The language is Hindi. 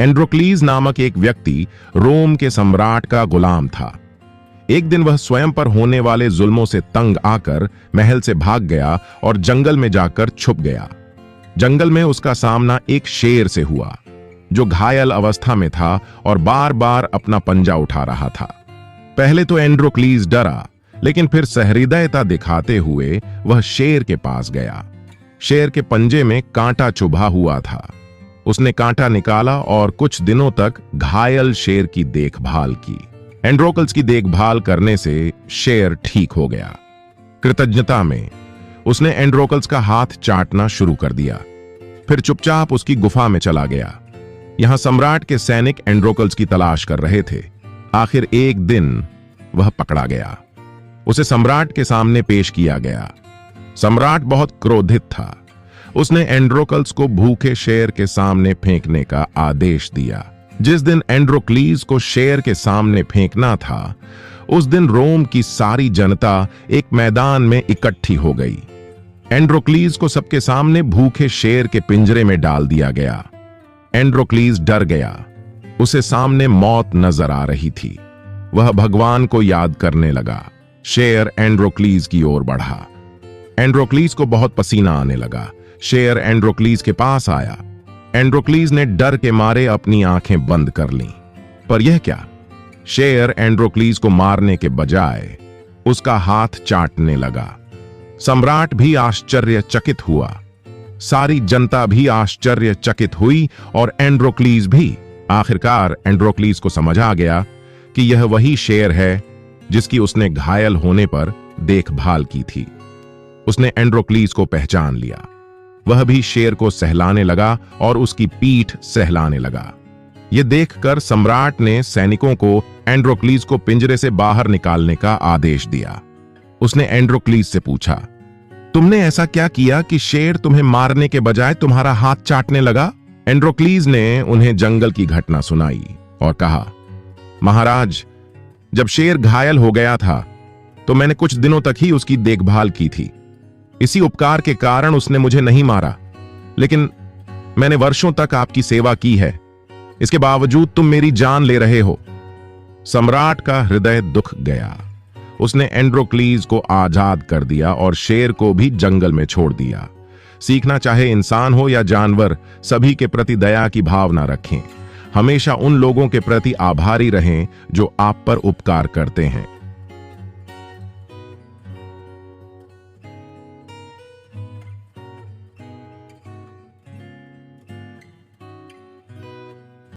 एंड्रोक्लीज नामक एक व्यक्ति रोम के सम्राट का गुलाम था। एक दिन वह स्वयं पर होने वाले जुल्मों से तंग आकर महल से भाग गया और जंगल में जाकर छुप गया। जंगल में उसका सामना एक शेर से हुआ, जो घायल अवस्था में था और बार बार अपना पंजा उठा रहा था। पहले तो एंड्रोक्लीज डरा, लेकिन फिर सहृदयता दिखाते हुए वह शेर के पास गया। शेर के पंजे में कांटा चुभा हुआ था। उसने कांटा निकाला और कुछ दिनों तक घायल शेर की देखभाल की। एंड्रोक्लस की देखभाल करने से शेर ठीक हो गया। कृतज्ञता में उसने एंड्रोक्लस का हाथ चाटना शुरू कर दिया, फिर चुपचाप उसकी गुफा में चला गया। यहां सम्राट के सैनिक एंड्रोक्लस की तलाश कर रहे थे। आखिर एक दिन वह पकड़ा गया। उसे सम्राट के सामने पेश किया गया। सम्राट बहुत क्रोधित था। उसने एंड्रोक्लस को भूखे शेर के सामने फेंकने का आदेश दिया। जिस दिन एंड्रोक्लीज को शेर के सामने फेंकना था, उस दिन रोम की सारी जनता एक मैदान में इकट्ठी हो गई। एंड्रोक्लीज को सबके सामने भूखे शेर के पिंजरे में डाल दिया गया। एंड्रोक्लीज डर गया। उसे सामने मौत नजर आ रही थी। वह भगवान को याद करने लगा। शेर एंड्रोक्लीज की ओर बढ़ा। एंड्रोक्लीज को बहुत पसीना आने लगा। शेर एंड्रोक्लीज के पास आया। एंड्रोक्लीज ने डर के मारे अपनी आंखें बंद कर लीं। पर यह क्या? शेर एंड्रोक्लीज को मारने के बजाय उसका हाथ चाटने लगा। सम्राट भी आश्चर्यचकित हुआ। सारी जनता भी आश्चर्यचकित हुई और एंड्रोक्लीज भी। आखिरकार एंड्रोक्लीज को समझ आ गया कि यह वही शेर है जिसकी उसने घायल होने पर देखभाल की थी। उसने एंड्रोक्लीज को पहचान लिया। वह भी शेर को सहलाने लगा और उसकी पीठ सहलाने लगा। यह देखकर सम्राट ने सैनिकों को एंड्रोक्लीज को पिंजरे से बाहर निकालने का आदेश दिया। उसने एंड्रोक्लीज से पूछा, तुमने ऐसा क्या किया कि शेर तुम्हें मारने के बजाय तुम्हारा हाथ चाटने लगा? एंड्रोक्लीज ने उन्हें जंगल की घटना सुनाई और कहा, महाराज, जब शेर घायल हो गया था तो मैंने कुछ दिनों तक ही उसकी देखभाल की थी। इसी उपकार के कारण उसने मुझे नहीं मारा, लेकिन मैंने वर्षों तक आपकी सेवा की है। इसके बावजूद तुम मेरी जान ले रहे हो। सम्राट का हृदय दुख गया। उसने एंड्रोक्लीज को आजाद कर दिया और शेर को भी जंगल में छोड़ दिया। सीखना चाहे इंसान हो या जानवर, सभी के प्रति दया की भावना रखें। हमेशा उन लोगों के प्रति आभारी रहें जो आप पर उपकार करते हैं।